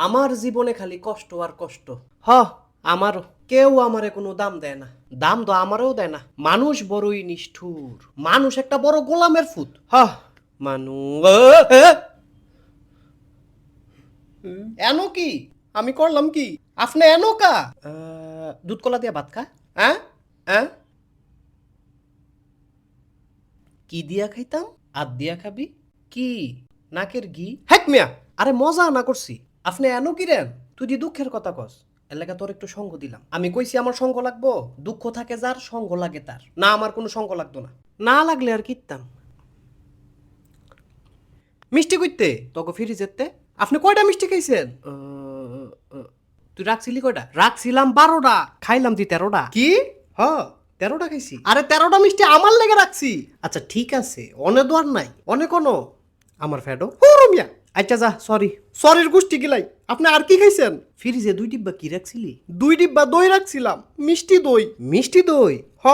আমার জীবনে খালি কষ্ট আর কষ্ট। আমারও কেউ আমারে কোনো দাম দেয় না, দাম তো আমারও দেয় না। মানুষ বড়ই নিষ্ঠুর, মানুষ একটা বড় গোলামের ফুত। এনো কি আমি করলাম কি? আপনি এনো কা দুধ কলা দিয়া ভাত খা? হ্যাঁ হ্যাঁ, কি দিয়া খাইতাম? আদ দিয়া খাবি? কি নাকের ঘি? হেক মিয়া, আরে মজা না করছি। আপনি এনো কি রেন? তুই দি দুঃখের কথা কস, এলাকা তোর একটু সঙ্গ দিলাম। আমি কইছি আমার সঙ্গ লাগবো? দুঃখ থাকে যার, সঙ্গ লাগে তার। না আমার কোনো সঙ্গ লাগতো না, না লাগলে আর কিতাম। মিষ্টি কইতে তোকে ফিরি যেতে। আপনি কয়টা মিষ্টি খাইছেন? তুই রাখছিলি কয়টা? রাখছিলাম 12টা, খাইলাম তুই 13টা। কি? হ, 13টা খাইছি। আরে 13টা মিষ্টি আমার লেগে রাখছি। আচ্ছা ঠিক আছে, অনে দোয়ার নাই, অনে কোনো আমার ফ্যাডো রমিয়া। আচ্ছা যা, সরি। সরির গোষ্ঠী গিলাই। আপনি আর কি খাইছেন? ফ্রিজে 2 ডিব্বা কি রাখছিলি? 2 ডিব্বা দই রাখছিলাম, মিষ্টি দই। মিষ্টি দই? হ।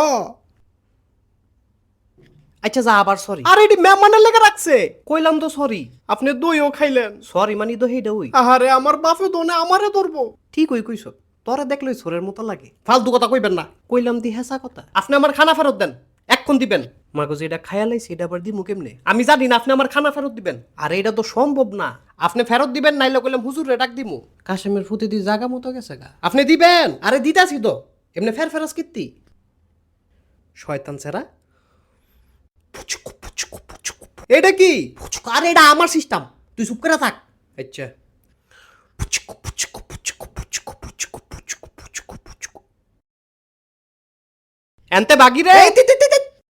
আচ্ছা যা, আবার সরি। আরে এটি মেহমানের লেগে রাখছে। কইলাম তো সরি। আপনি দইও খাইলেন। সরি মানি তো হেইডা হই। আহারে আমার বাপে দনে আমারে ধরবো। ঠিক হই কইছ। তোরে দেখলে সোরের মতো লাগে। ফালতু কথা কইবেন না। কইলাম দি হেসা কথা। আপনি আমার খানা ফেরত দেন, এক্ষণ দিবেন। মাগো যেটা খায়ালাই সেটা আবার দিমু কেমনে? আমি জানি না, আপনি আমার খানা ফেরত দিবেন। আর এটা তো সম্ভব না। আপনি ফেরত দিবেন, নাইলে কইলাম হুজুরে ডাক দিমু। কাশেমের ফুতে দি জাগা মতো গেছে গা। আপনি দিবেন? আরে দিতাছি তো। এমনি ফের ফেরস কিত্তি শয়তান সেরা। এটা কি? আরে এটা আমার সিস্টেম, তুই চুপ করে থাক। আচ্ছা, এনতে বাগি রে।